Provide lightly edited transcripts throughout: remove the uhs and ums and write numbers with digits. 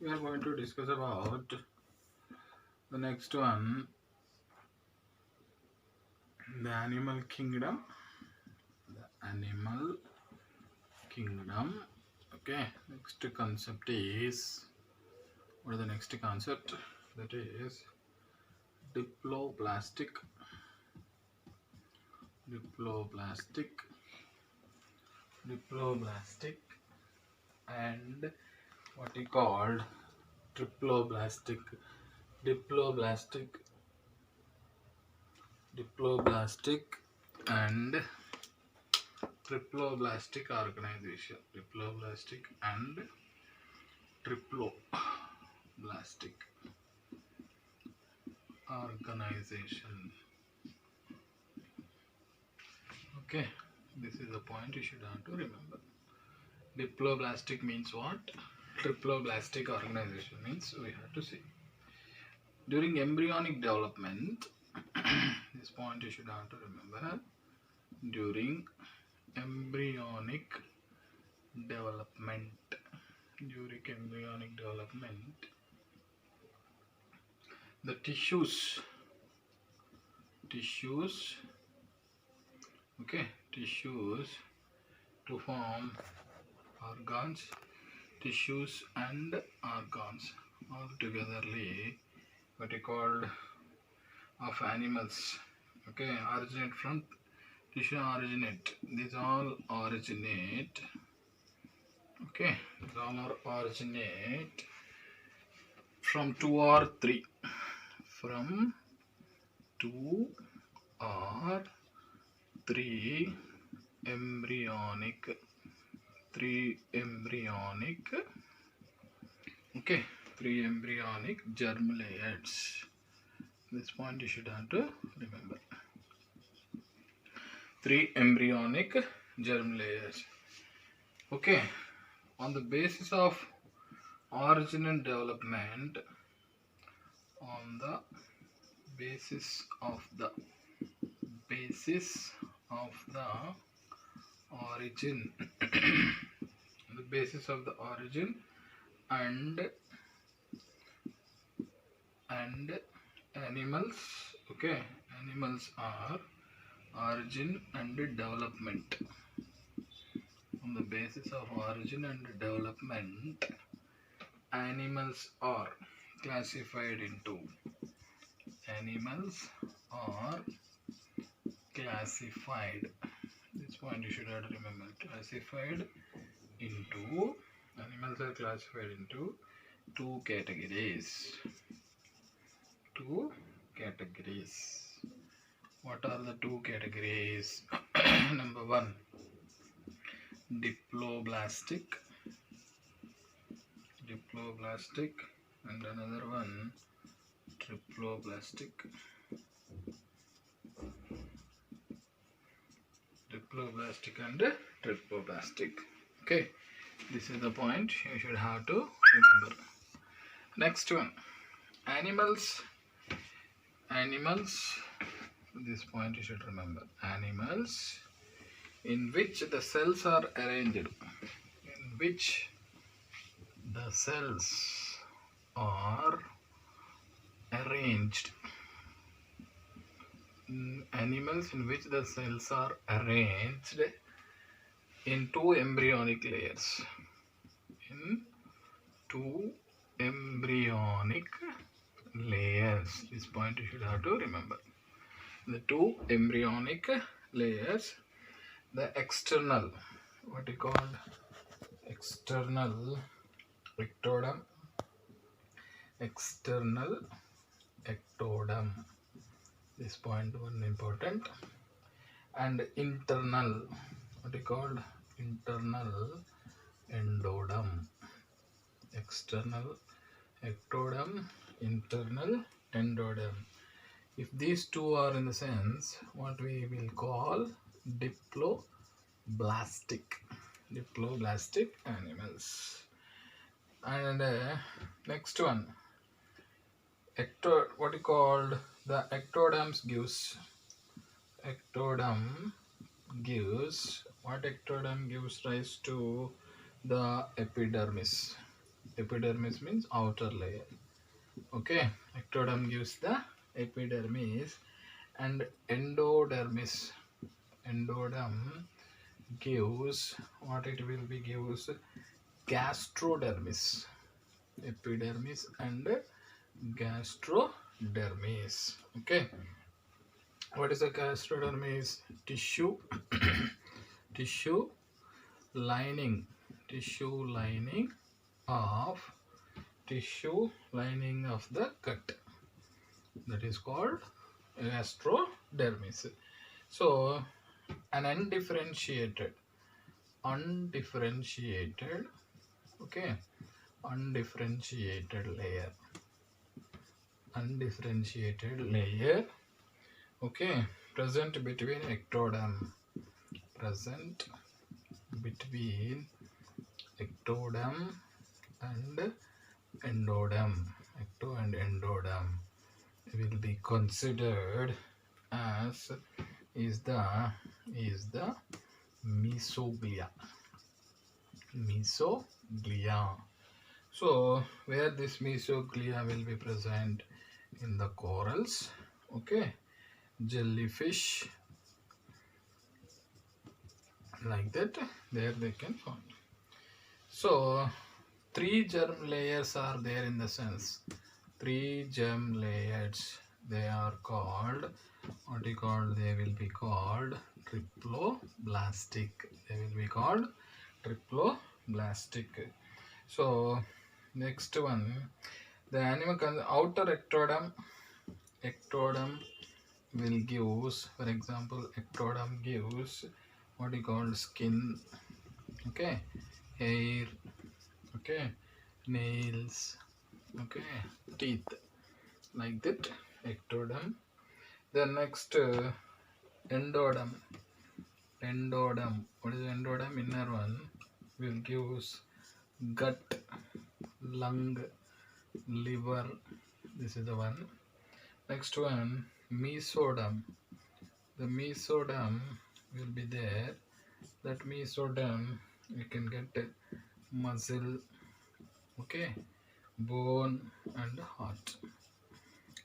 We are going to discuss about the next one, the animal kingdom. The animal kingdom. Okay, next concept is, what is the next concept? That is diploblastic. Diploblastic. Diploblastic and what he called triploblastic. Diploblastic. Diploblastic and triploblastic organization. Diploblastic and triploblastic organization. Okay, this is the point you should have to remember. Diploblastic means what? Triploblastic organization means we have to see. During embryonic development, this point you should have to remember. During embryonic development, the tissues, okay, tissues to form organs, tissues and organs all togetherly, what is called of animals. Okay, originate from tissue, originate. These all originate. Okay, these all are originate from two or three. From two or three embryonic. Okay, three embryonic germ layers. This point you should have to remember. Three embryonic germ layers. Okay, on the basis of origin and development, on the basis of the origin, the basis of the origin and animals. Okay, animals are origin and development. On the basis of origin and development, animals are classified into this point you should have to remember. Animals are classified into two categories. What are the two categories? Number one, diploblastic, and another one, triploblastic. And triploblastic. Okay, this is the point you should have to remember. Next one, animals. This point you should remember. Animals in which the cells are arranged. Animals in which the cells are arranged in two embryonic layers. This point you should have to remember. The two embryonic layers, the external, what you call external ectoderm, this point one important, and internal, what you called internal endoderm. External ectoderm, internal endoderm. If these two are in the sense, what we will call diploblastic animals. And next one, what you called the ectoderm gives rise to the epidermis. Epidermis means outer layer. Okay, ectoderm gives the epidermis, and endodermis. Endoderm gives what it will be gives gastrodermis. Epidermis and gastrodermis. Okay, what is a gastrodermis? Tissue, tissue lining, tissue lining of the gut. That is called gastrodermis. So, an undifferentiated, okay, undifferentiated layer, okay, present between ectoderm, and endoderm. Ecto and endoderm will be considered as is the mesoglia. So where this mesoglia will be present? In the corals, okay, jellyfish, like that, there they can find. So 3 germ layers are there in the sense. 3 germ layers, they are called, what you call, they will be called diploblastic. So next one, the animal outer ectoderm will gives, for example, ectoderm gives what you call skin, okay, hair, okay, nails, okay, teeth, like that, ectoderm. The next endoderm. What is endoderm? Inner one will gives gut, lung, liver. This is the one. Next one, mesoderm. The mesoderm will be there. That mesoderm you can get muscle, okay, bone and heart.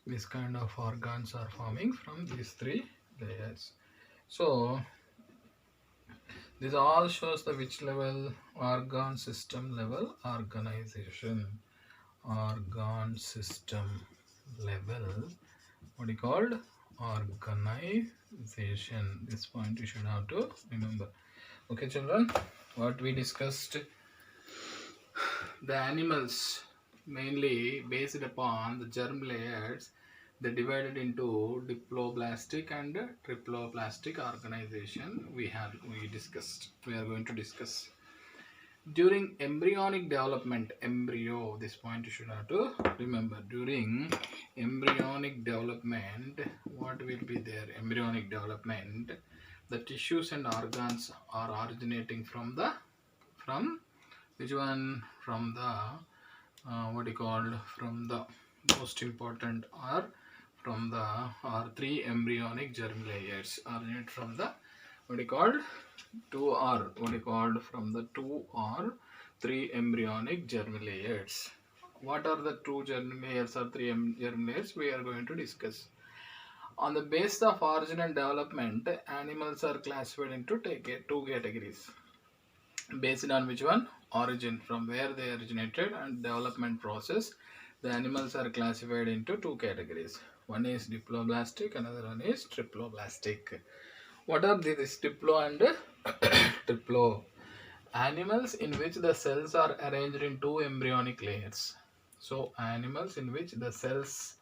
This kind of organs are forming from these 3 layers. So this all shows the which level? Organ system level organization. Organ system level, what is called? Organization. This point you should have to remember. Okay, children, what we discussed, the animals mainly based upon the germ layers, they divided into diploblastic and triploblastic organization. We are going to discuss during embryonic development. This point you should have to remember. During embryonic development, what will be there? Embryonic development, the tissues and organs are originating from which one? From the from the most important, or from the 3 embryonic germ layers originate from the from the 2 or 3 embryonic germ layers. What are the 2 germ layers or 3 germ layers? We are going to discuss. On the basis of origin and development, animals are classified into 2 categories. Based on which one? Origin, from where they originated, and development process, the animals are classified into 2 categories. One is diploblastic, another one is triploblastic. What are these diplo and triplo? Animals in which the cells are arranged in 2 embryonic layers. So animals in which the cells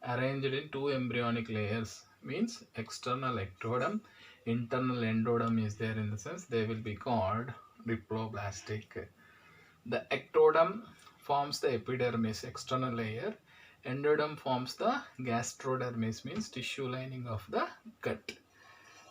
arranged in 2 embryonic layers means external ectoderm, internal endoderm is there, in the sense they will be called diploblastic. The ectoderm forms the epidermis, external layer. Endoderm forms the gastrodermis, means tissue lining of the gut.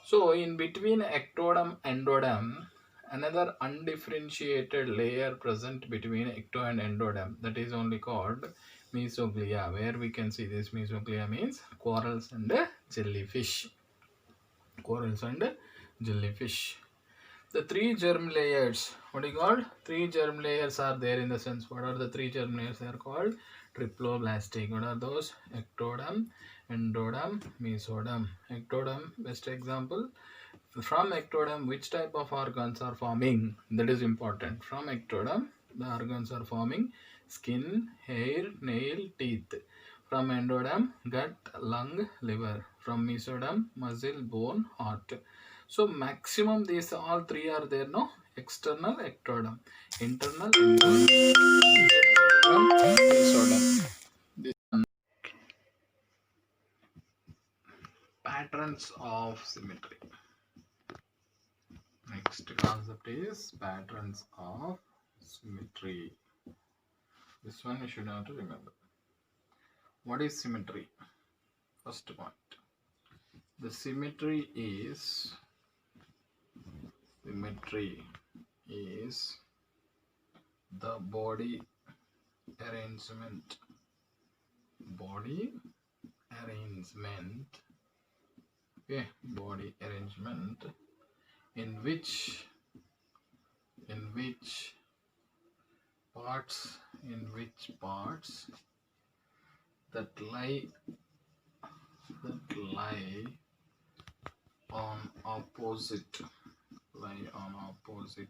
So in between ectoderm and endoderm, another undifferentiated layer present between ecto and endoderm, that is only called mesoglia. Where we can see this mesoglia means corals and jellyfish. The three germ layers, what do you call? Three germ layers are there in the sense. What are the three germ layers? They are called diploblastic. What are those? Ectoderm, endoderm, mesoderm. Ectoderm, best example. From ectoderm, which type of organs are forming? That is important. From ectoderm, the organs are forming skin, hair, nail, teeth. From endoderm, gut, lung, liver. From mesoderm, muscle, bone, heart. So maximum these all three are there, no? External ectoderm, internal endoderm, mesoderm. This patterns of symmetry. Next concept is patterns of symmetry. This one you should have to remember. What is symmetry? First point. The symmetry is the body arrangement. Body arrangement. Okay, body arrangement in which parts that lie on opposite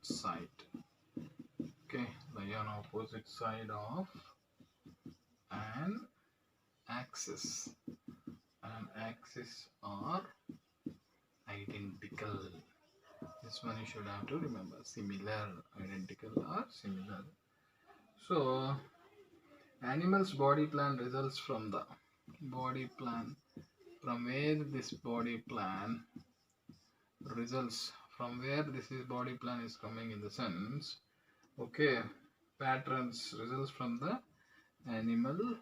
side. Okay, lie on opposite side of an axis. An axis are identical. This one you should have to remember. Similar, identical or similar. So animal's body plan results from the body plan. From where this body plan results, from where this is body plan is coming in the sense, okay, patterns results from the animal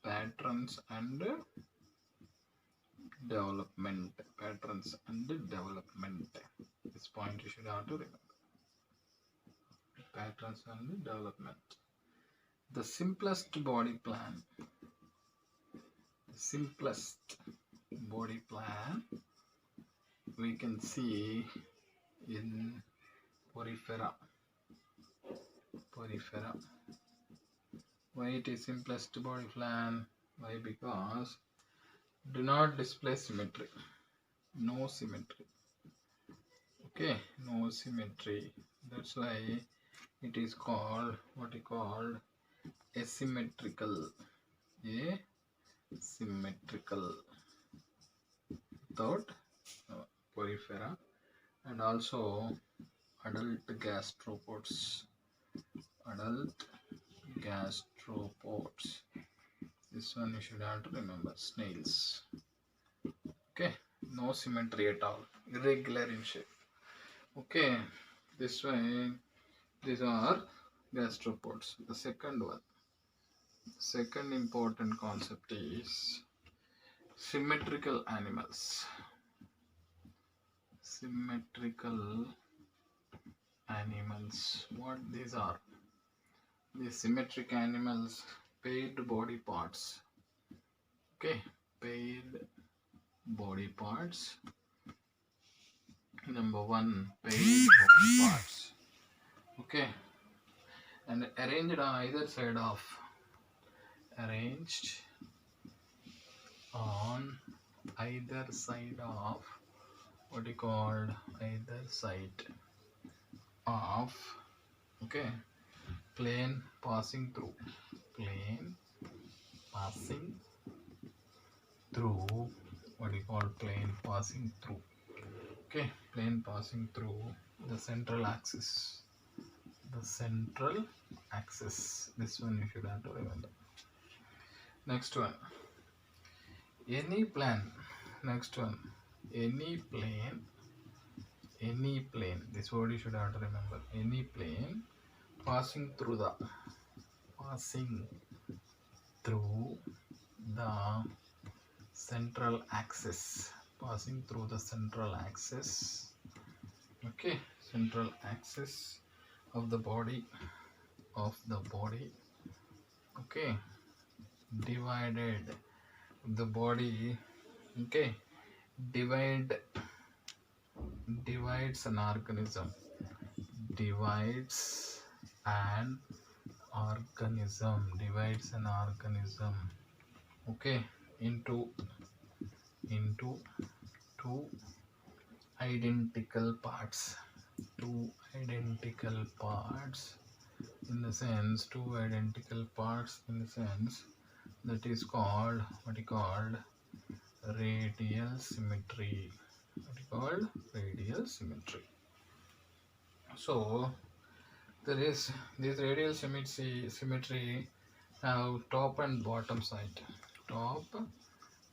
patterns and development. Patterns and development. This point you should have to remember. Patterns and development. The simplest body plan we can see in porifera. Why it is simplest body plan? Why? Because do not display symmetry. No symmetry. Okay, no symmetry. That's why it is called what you called asymmetrical. Asymmetrical. Without porifera, and also adult gastropods. This one you should have to remember. Snails. Okay, no symmetry at all. Irregular in shape. Okay, this way these are gastropods. The second important concept is symmetrical animals. What these are? The symmetric animals, paired body parts. Okay, paired body parts. Number one, paired body parts. Okay, and arranged on either side of what you called either side of okay, plane passing through what you call plane passing through. Okay, plane passing through the central axis. This one you should have to remember. Next one, any plane. This word you should have to remember. Any plane passing through the central axis. Okay, central axis of the body. Okay, divided the body. Okay, divide divides an organism, divides an divides an organism, okay, into two identical parts, two identical parts in the sense, two identical parts in the sense, that is called, what is called, radial symmetry. What is called radial symmetry. So there is this radial symmetry have top and bottom side, top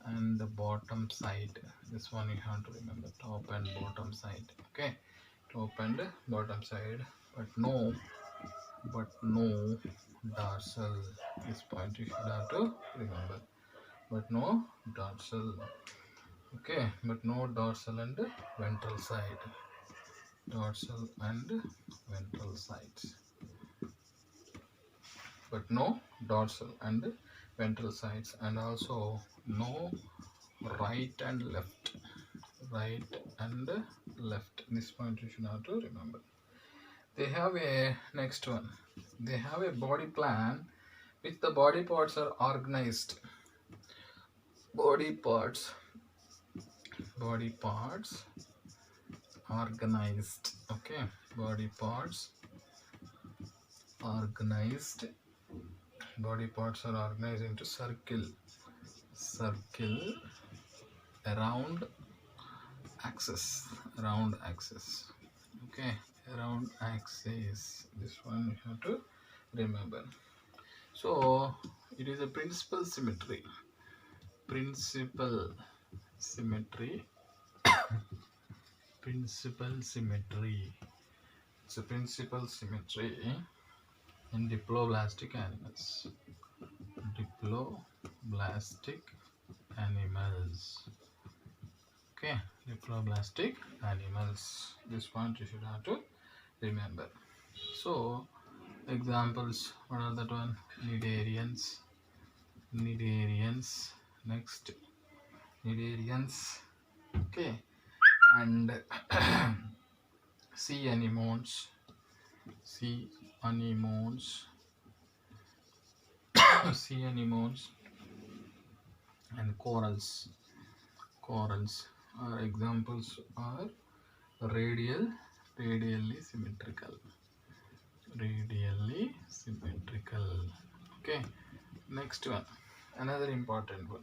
and the bottom side. This one you have to remember, top and bottom side, okay, top and bottom side, but no dorsal. This point you should have to remember, but no dorsal, okay, but no dorsal and ventral side, dorsal and ventral sides, but no dorsal and ventral sides, and also no right and left, right and left. This point you should have to remember. They have a next one, they have a body plan which the body parts are organized, body parts organized, okay, body parts organized, body parts are organized into circle around axis, okay, around axis. This one you have to remember. So it is a principal symmetry, principal symmetry. It's a principal symmetry in diploblastic animals, diploblastic animals, okay, diploblastic animals. This point you should have to remember. So examples, what are that one? Cnidarians, next cnidarians, okay, and sea anemones, sea anemones and corals are examples are radially symmetrical, okay. Next one, another important one,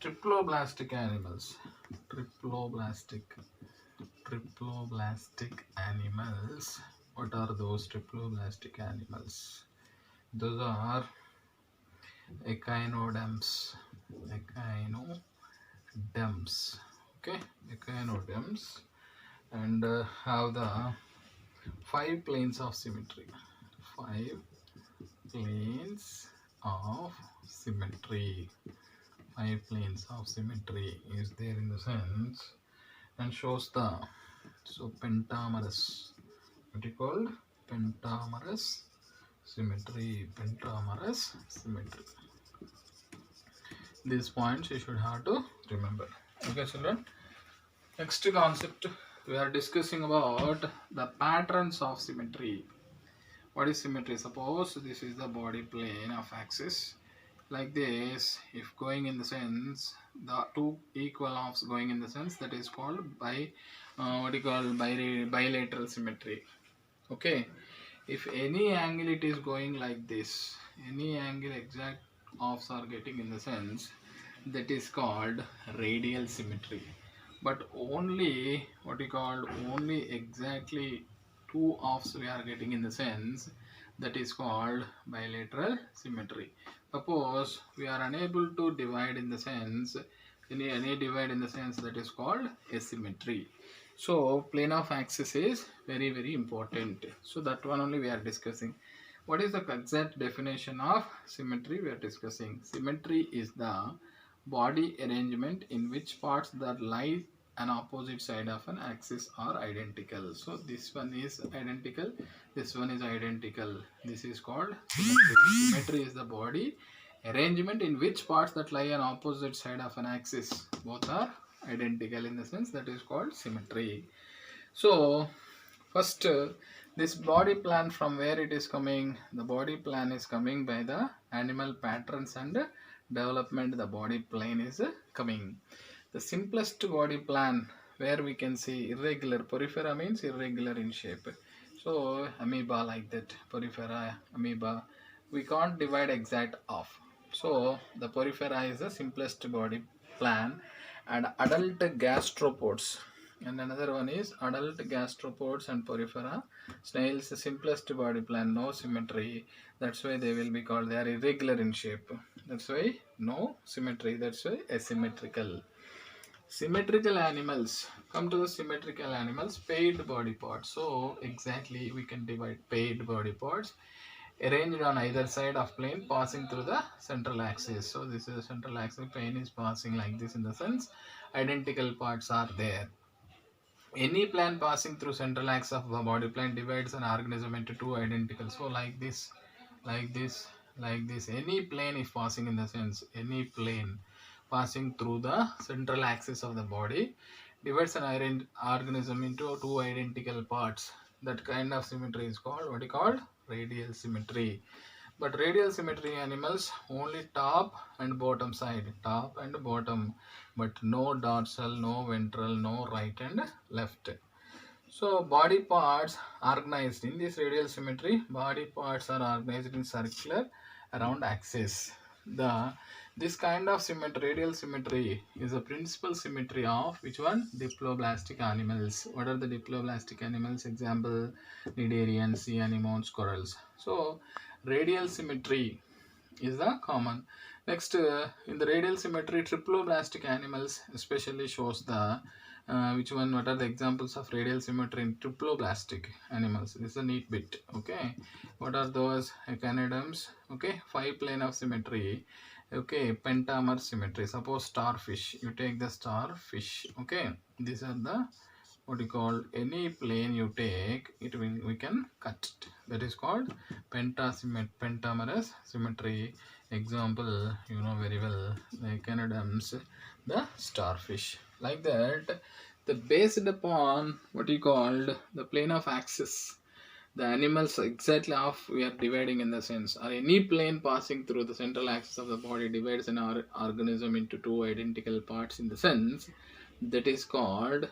triploblastic animals, triploblastic animals. What are those triploblastic animals? Those are echinoderms, okay, echinoderms, and have the 5 planes of symmetry, 5 planes of symmetry, 5 planes of symmetry is there in the sense, and shows the, so pentamerous, what is called pentamerous symmetry, these points you should have to remember, okay children. Next concept we are discussing about the patterns of symmetry. What is symmetry? Suppose this is the body plane of axis like this. If going in the sense, the two equal halves going in the sense, that is called bilateral symmetry, okay. If any angle it is going like this, any angle exact halves are getting in the sense, that is called radial symmetry. But only only exactly two halves we are getting in the sense, that is called bilateral symmetry. Suppose we are unable to divide in the sense, any divide in the sense, that is called asymmetry. So plane of axis is very important. So that one only we are discussing. What is the exact definition of symmetry we are discussing? Symmetry is the body arrangement in which parts that lie an opposite side of an axis are identical. So this one is identical, this one is identical. This is called symmetry. Symmetry is the body arrangement in which parts that lie on opposite side of an axis both are identical in the sense, that is called symmetry. So first, this body plan, from where it is coming? The body plan is coming by the animal patterns and development. The body plan is coming. The simplest body plan, where we can see irregular. Porifera means irregular in shape. So amoeba, like that, porifera, amoeba, we can't divide exact off. So the porifera is the simplest body plan. And adult gastropods, and another one is adult gastropods and porifera. Snails, the simplest body plan, no symmetry. That's why they will be called, they are irregular in shape. That's why no symmetry. That's why asymmetrical. Symmetrical animals. Come to the symmetrical animals, paired body parts. So exactly we can divide paired body parts arranged on either side of plane passing through the central axis. So this is the central axis, plane is passing like this, in the sense identical parts are there. Any plane passing through central axis of the body plane divides an organism into two identical. So like this, like this, like this. Any plane is passing, in the sense any plane passing through the central axis of the body divides an organism into two identical parts. That kind of symmetry is called, what is called, radial symmetry. But radial symmetry animals only top and bottom side, top and bottom, but no dorsal, no ventral, no right and left. So body parts organized in this radial symmetry, body parts are organized in circular around axis. This kind of symmetry, radial symmetry, is a principal symmetry of which one? Diploblastic animals. What are the diploblastic animals? Example, cnidarians, sea anemones, corals. So radial symmetry is the common. Next, in the radial symmetry, triploblastic animals especially shows the which one? What are the examples of radial symmetry in triploblastic animals? This is a neat bit. Okay, what are those? Echinoderms. Okay, 5 plane of symmetry. Okay, pentamer symmetry. Suppose starfish. You take the starfish. Okay, these are the, what you call, any plane you take, it will, we can cut it. That is called pentamerous symmetry. Example, you know very well, the echinoderms, the starfish. Like that, the based upon what you called the plane of axis, the animals exactly of we are dividing, in the sense, or any plane passing through the central axis of the body divides an organism into two identical parts, in the sense, that is called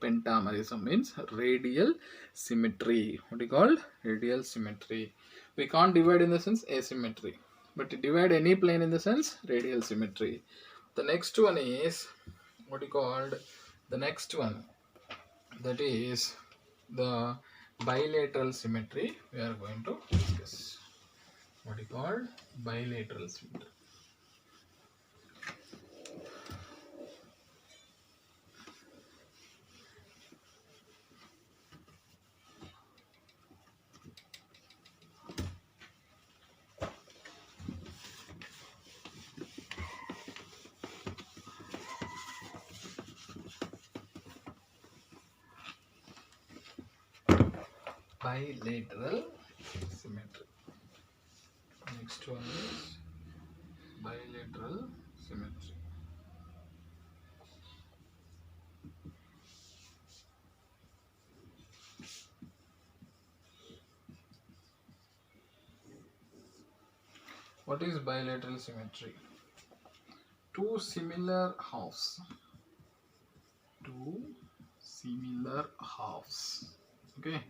pentamerism, means radial symmetry. What do you call? Radial symmetry. We can't divide in the sense asymmetry, but to divide any plane in the sense radial symmetry. The next one is what you called, the next one, that is the bilateral symmetry. We are going to discuss what you called bilateral symmetry. Bilateral symmetry. Next one is bilateral symmetry. What is bilateral symmetry? Two similar halves. Two similar halves. Okay,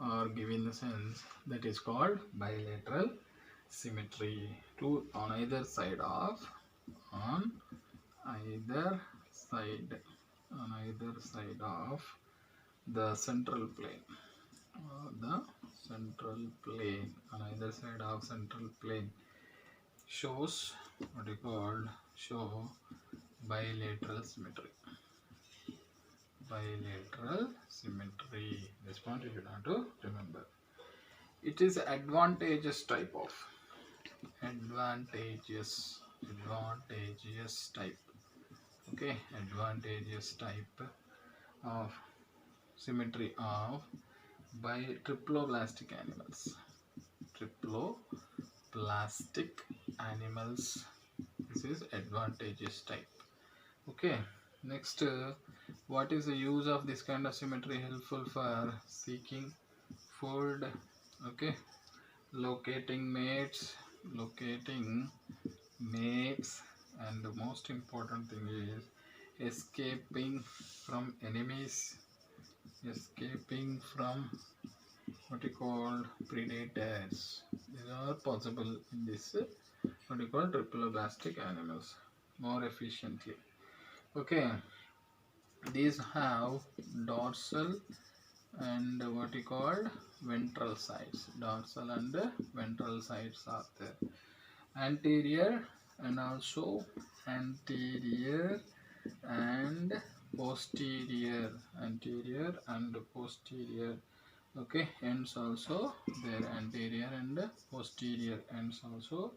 are given the sense, that is called bilateral symmetry. Two on either side of, on either side, on either side of the central plane, the central plane, on either side of central plane, shows what you called, show bilateral symmetry. Bilateral symmetry. This point you should have to remember. It is advantageous type of, advantageous type. Okay, advantageous type of symmetry of by triploblastic animals. Triploblastic animals. This is advantageous type. Okay, next, What is the use of this kind of symmetry? Helpful for seeking food, okay, locating mates, and the most important thing is escaping from enemies, escaping from what you call predators. These are possible in this what you call diploblastic animals more efficiently. Okay, these have dorsal and what you call ventral sides. Dorsal and ventral sides are there. Anterior and also anterior and posterior. Anterior and posterior. Okay, ends also there. Anterior and posterior ends also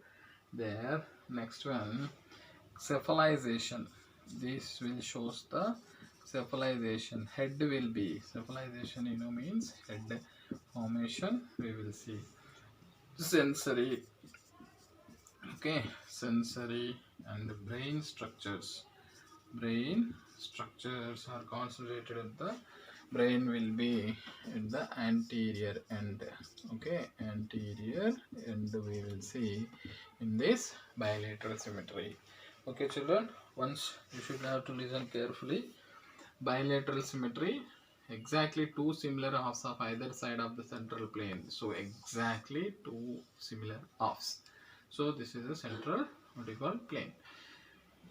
there. Next one, cephalization. This will shows the cephalization. Head will be cephalization, means head formation. We will see sensory, okay, sensory and brain structures. Brain structures are concentrated at the brain will be at the anterior end, okay, anterior end we will see in this bilateral symmetry. Okay children, once you should have to listen carefully. Bilateral symmetry, exactly two similar halves of either side of the central plane. So exactly two similar halves. So this is the central what you call plane.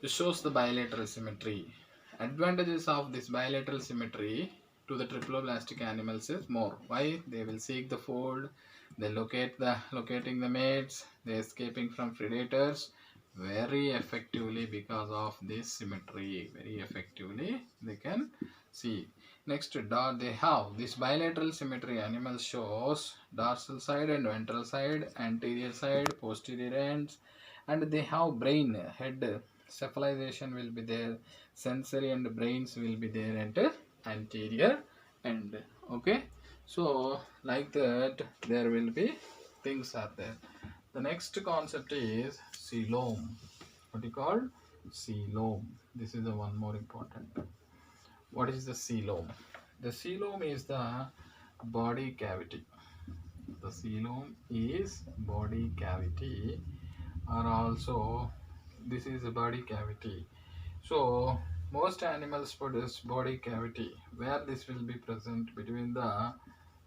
This shows the bilateral symmetry. Advantages of this bilateral symmetry to the triploblastic animals is more. Why? They will seek the food, they locating the mates, they escaping from predators very effectively because of this symmetry. Very effectively they can see. Next, they have this bilateral symmetry. Animals shows dorsal side and ventral side, anterior side, posterior ends, and they have brain, head, cephalization will be there, sensory and brains will be there at anterior end. Okay, so like that there will be things are there. The next concept is coelom. What you call coelom? This is the one more important. What is the coelom? The coelom is the body cavity. The coelom is body cavity, or also this is a body cavity. So most animals produce body cavity. Where this will be present? Between the,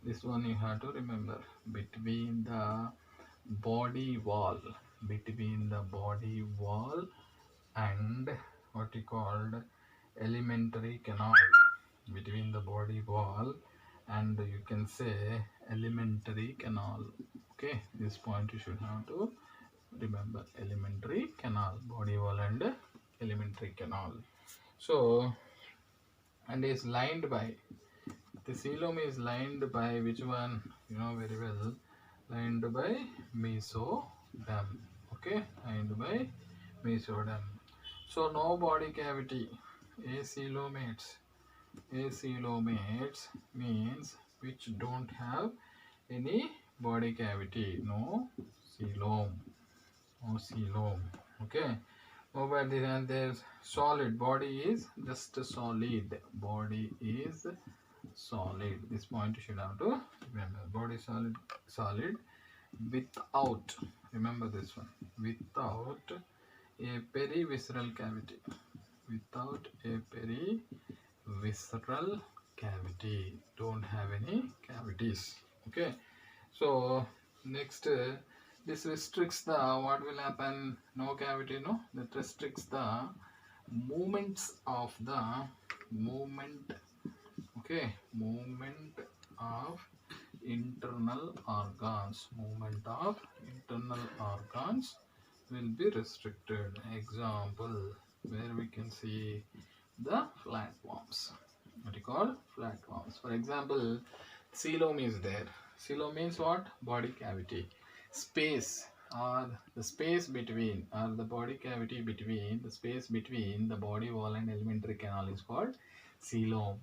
this one you have to remember, between the body wall, between the body wall and what you called elementary canal, between the body wall and you can say elementary canal. Okay, this point you should have to remember, elementary canal, body wall and elementary canal. So, and is lined by, the coelom is lined by which one? You know very well, lined by mesoderm. Okay, lined by mesoderm. So no body cavity. Acoelomates. Acoelomates means which don't have any body cavity. No coelom. No coelom. Okay. Over this, and there's solid. Body is just solid. Body is solid. This point you should have to remember. Body solid, solid without. Remember this one. Without a perivisceral cavity. Without a perivisceral cavity. Don't have any cavities. Okay. So next, this restricts the, what will happen? No cavity, no. That restricts the movements of the movement. Okay, movement of internal organs. Movement of internal organs will be restricted. Example, where we can see the flatworms. What you call flatworms? For example, coelom is there. Coelom means what? Body cavity. Space, or the space between, or the body cavity between, the space between the body wall and elementary canal is called coelom.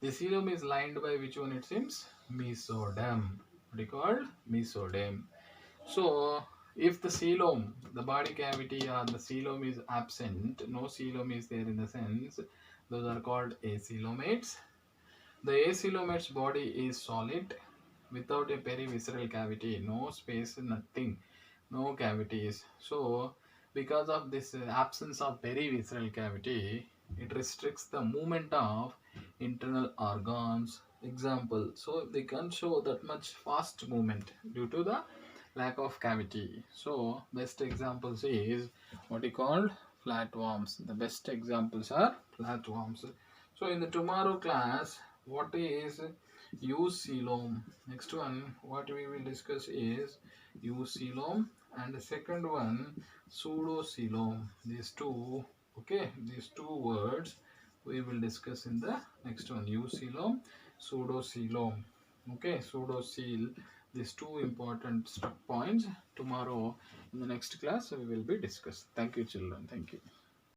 The coelom is lined by which one it seems? Mesoderm. What is called? Mesoderm. So, if the coelom, the body cavity or the coelom is absent, no coelom is there in the sense, Those are called acoelomates. The acoelomate's body is solid without a perivisceral cavity, no space, nothing, no cavities. So, because of this absence of perivisceral cavity, it restricts the movement of internal organs. Example, so they can't show that much fast movement due to the lack of cavity. So, best examples is what you call flatworms. The best examples are flatworms. So, in the tomorrow class, what is eucoelom? Next one, what we will discuss is eucoelom, and the second one pseudocoelom. These two, okay, these two words we will discuss in the next one. Eucoelom, pseudocoelom. Okay, pseudocoel. These two important points tomorrow in the next class we will be discussed. Thank you, children. Thank you.